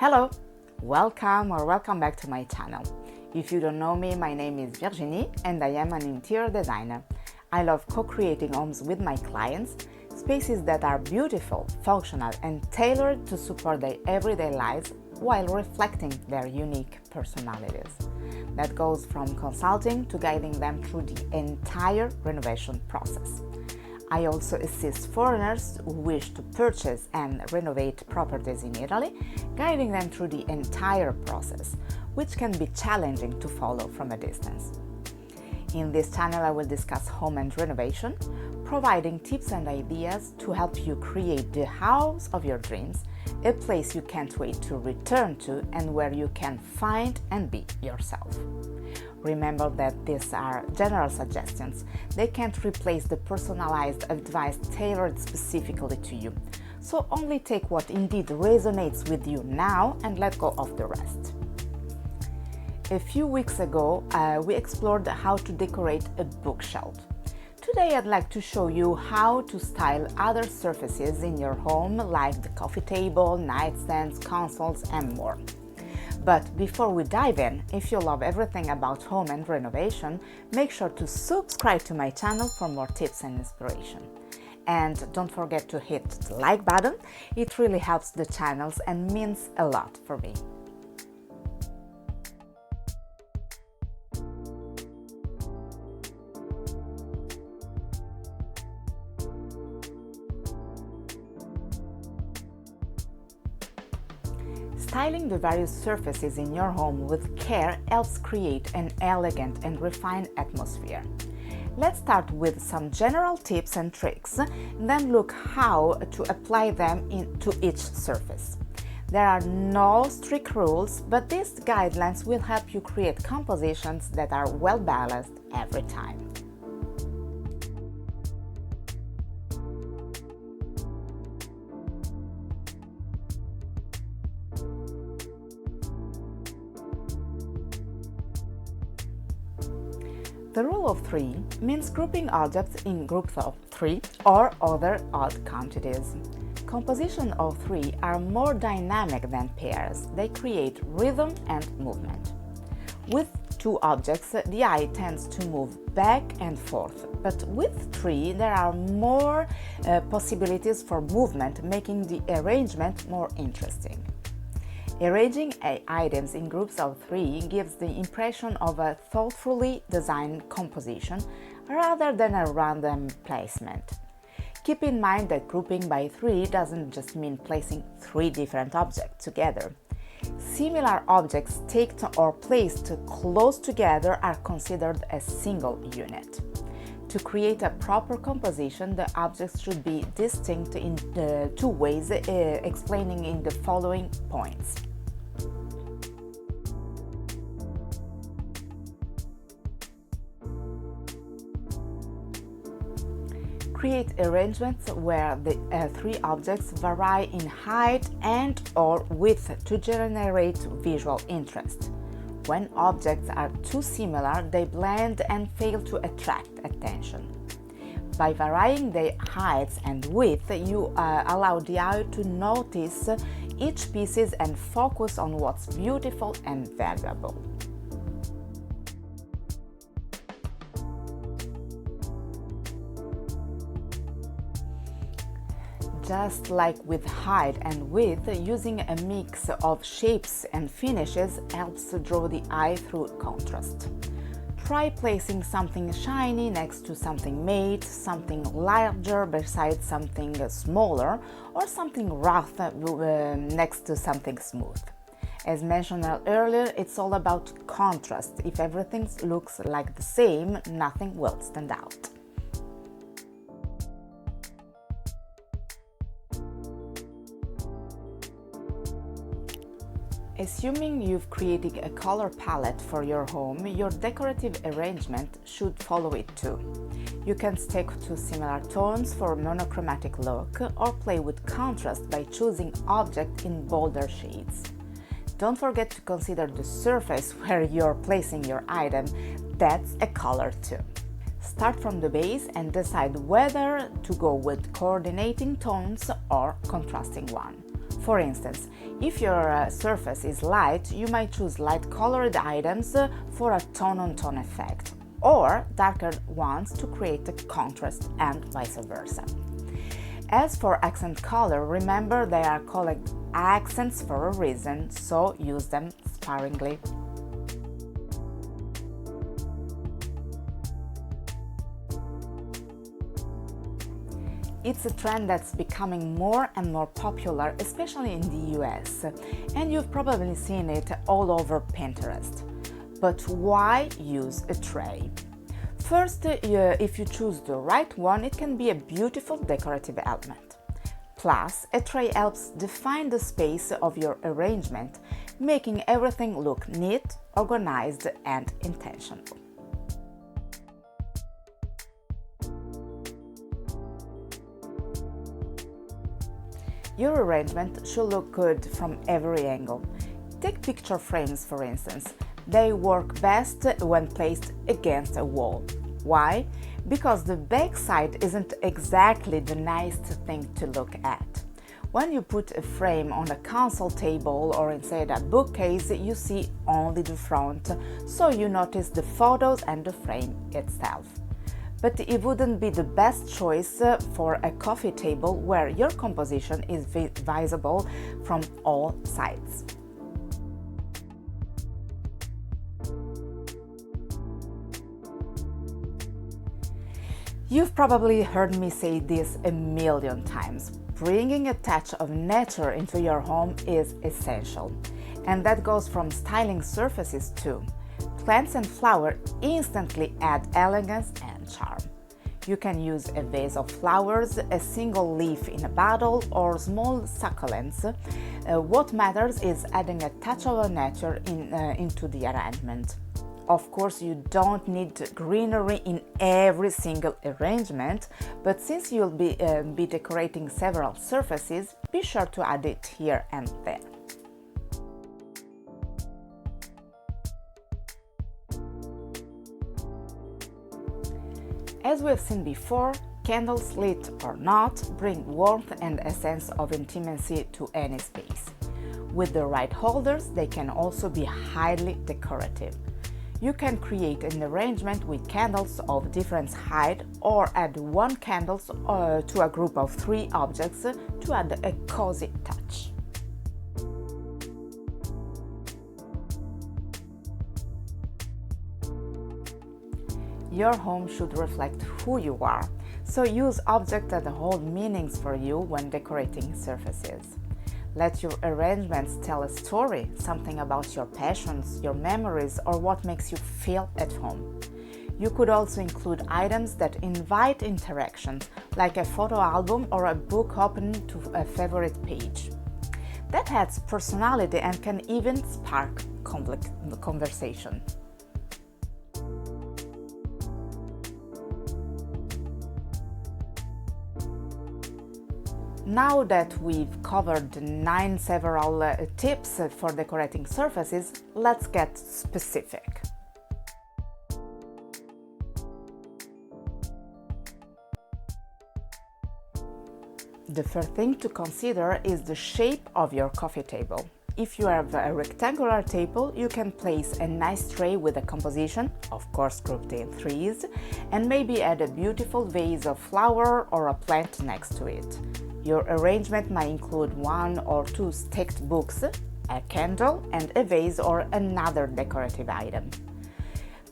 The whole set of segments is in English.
Hello, welcome back to my channel. If you don't know me, my name is Virginie and I am an interior designer. I love co-creating homes with my clients, spaces that are beautiful, functional and tailored to support their everyday lives while reflecting their unique personalities. That goes from consulting to guiding them through the entire renovation process. I also assist foreigners who wish to purchase and renovate properties in Italy, guiding them through the entire process, which can be challenging to follow from a distance. In this channel, I will discuss home and renovation, providing tips and ideas to help you create the house of your dreams, a place you can't wait to return to and where you can find and be yourself. Remember that these are general suggestions. They can't replace the personalized advice tailored specifically to you. So only take what indeed resonates with you now and let go of the rest. A few weeks ago, we explored how to decorate a bookshelf. Today I'd like to show you how to style other surfaces in your home like the coffee table, nightstands, consoles and more. But before we dive in, if you love everything about home and renovation, make sure to subscribe to my channel for more tips and inspiration. And don't forget to hit the like button, it really helps the channels and means a lot for me. Styling the various surfaces in your home with care helps create an elegant and refined atmosphere. Let's start with some general tips and tricks, then look how to apply them to each surface. There are no strict rules, but these guidelines will help you create compositions that are well balanced every time. The rule of 3 means grouping objects in groups of 3 or other odd quantities. Compositions of 3 are more dynamic than pairs. They create rhythm and movement. With 2 objects, the eye tends to move back and forth, but with 3 there are more possibilities for movement, making the arrangement more interesting. Arranging items in groups of 3 gives the impression of a thoughtfully designed composition rather than a random placement. Keep in mind that grouping by 3 doesn't just mean placing 3 different objects together. Similar objects taken or placed close together are considered a single unit. To create a proper composition, the objects should be distinct in 2 ways, explaining in the following points. Create arrangements where the 3 objects vary in height and/or width to generate visual interest. When objects are too similar, they blend and fail to attract attention. By varying their heights and width, you allow the eye to notice each piece and focus on what's beautiful and valuable. Just like with height and width, using a mix of shapes and finishes helps draw the eye through contrast. Try placing something shiny next to something matte, something larger beside something smaller, or something rough next to something smooth. As mentioned earlier, it's all about contrast. If everything looks like the same, nothing will stand out. Assuming you've created a color palette for your home, your decorative arrangement should follow it too. You can stick to similar tones for a monochromatic look or play with contrast by choosing objects in bolder shades. Don't forget to consider the surface where you're placing your item. That's a color too. Start from the base and decide whether to go with coordinating tones or contrasting one. For instance, if your surface is light, you might choose light-colored items for a tone-on-tone effect, or darker ones to create a contrast, and vice versa. As for accent color, remember they are called accents for a reason, so use them sparingly. It's a trend that's becoming more and more popular, especially in the US, and you've probably seen it all over Pinterest. But why use a tray? First, if you choose the right one, it can be a beautiful decorative element. Plus, a tray helps define the space of your arrangement, making everything look neat, organized, and intentional. Your arrangement should look good from every angle. Take picture frames, for instance. They work best when placed against a wall. Why? Because the back side isn't exactly the nicest thing to look at. When you put a frame on a console table or inside a bookcase, you see only the front, so you notice the photos and the frame itself. But it wouldn't be the best choice for a coffee table where your composition is visible from all sides. You've probably heard me say this a million times. Bringing a touch of nature into your home is essential. And that goes from styling surfaces too. Plants and flowers instantly add elegance and charm. You can use a vase of flowers, a single leaf in a bottle, or small succulents. What matters is adding a touch of nature into the arrangement. Of course, you don't need greenery in every single arrangement, but since you'll be decorating several surfaces, be sure to add it here and there. As we've seen before, candles lit or not bring warmth and a sense of intimacy to any space. With the right holders, they can also be highly decorative. You can create an arrangement with candles of different height or add one candle to a group of 3 objects to add a cozy touch. Your home should reflect who you are, so use objects that hold meanings for you when decorating surfaces. Let your arrangements tell a story, something about your passions, your memories, or what makes you feel at home. You could also include items that invite interactions, like a photo album or a book open to a favorite page. That adds personality and can even spark conversation. Now that we've covered 9 several tips for decorating surfaces, let's get specific. The first thing to consider is the shape of your coffee table. If you have a rectangular table, you can place a nice tray with a composition, of course grouped in threes, and maybe add a beautiful vase of flower or a plant next to it. Your arrangement might include 1 or 2 stacked books, a candle, and a vase or another decorative item.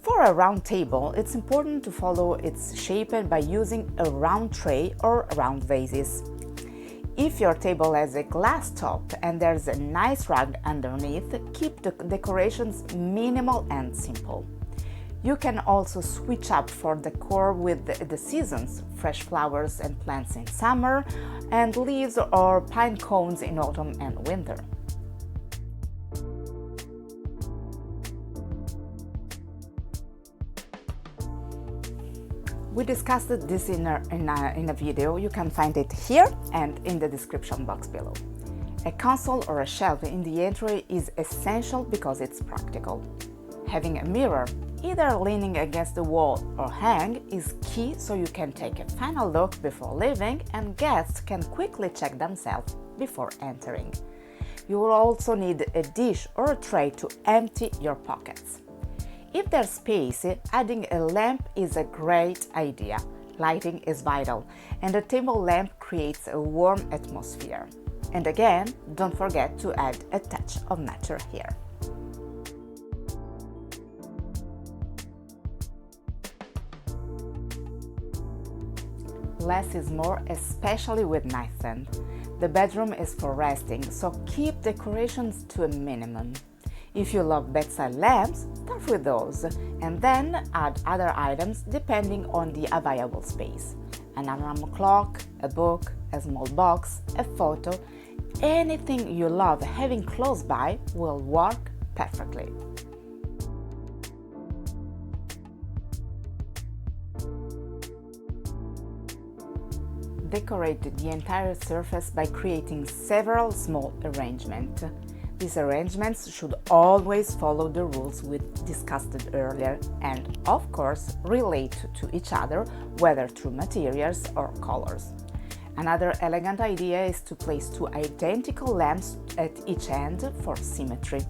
For a round table, it's important to follow its shape by using a round tray or round vases. If your table has a glass top and there's a nice rug underneath, keep the decorations minimal and simple. You can also switch up for decor with the seasons, fresh flowers and plants in summer, and leaves or pine cones in autumn and winter. We discussed this in a video. You can find it here and in the description box below. A console or a shelf in the entry is essential because it's practical. Having a mirror, either leaning against the wall or hang, is key so you can take a final look before leaving and guests can quickly check themselves before entering. You will also need a dish or a tray to empty your pockets. If there's space, adding a lamp is a great idea. Lighting is vital, and a table lamp creates a warm atmosphere. And again, don't forget to add a touch of nature here. Less is more, especially with nightstands. The bedroom is for resting, so keep decorations to a minimum. If you love bedside lamps, start with those, and then add other items depending on the available space. An alarm clock, a book, a small box, a photo, anything you love having close by will work perfectly. Decorate the entire surface by creating several small arrangements. These arrangements should always follow the rules we discussed earlier and, of course, relate to each other, whether through materials or colors. Another elegant idea is to place two identical lamps at each end for symmetry.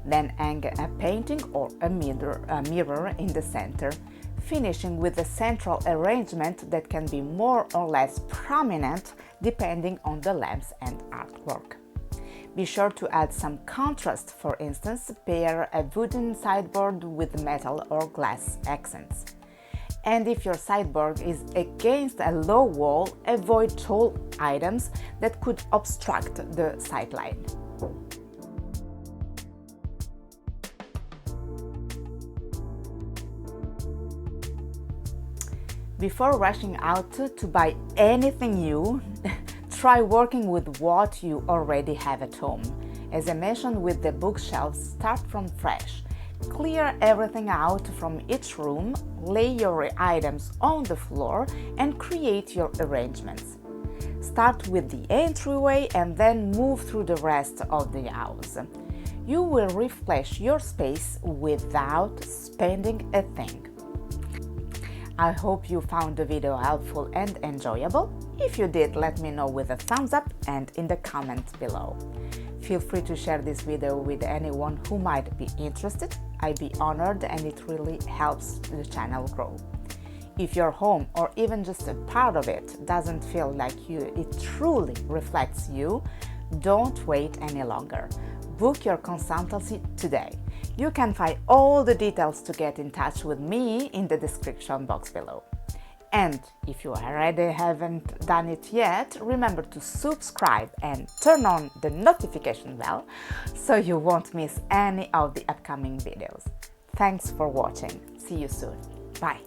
Then hang a painting or a mirror in the center, finishing with a central arrangement that can be more or less prominent depending on the lamps and artwork. Be sure to add some contrast, for instance, pair a wooden sideboard with metal or glass accents. And if your sideboard is against a low wall, avoid tall items that could obstruct the sightline. Before rushing out to buy anything new, try working with what you already have at home. As I mentioned with the bookshelves, start from fresh. Clear everything out from each room, lay your items on the floor, and create your arrangements. Start with the entryway and then move through the rest of the house. You will refresh your space without spending a thing. I hope you found the video helpful and enjoyable. If you did, let me know with a thumbs up and in the comments below. Feel free to share this video with anyone who might be interested. I'd be honored and it really helps the channel grow. If your home or even just a part of it doesn't feel like it truly reflects you, don't wait any longer. Book your consultancy today. You can find all the details to get in touch with me in the description box below. And if you already haven't done it yet, remember to subscribe and turn on the notification bell so you won't miss any of the upcoming videos. Thanks for watching. See you soon. Bye.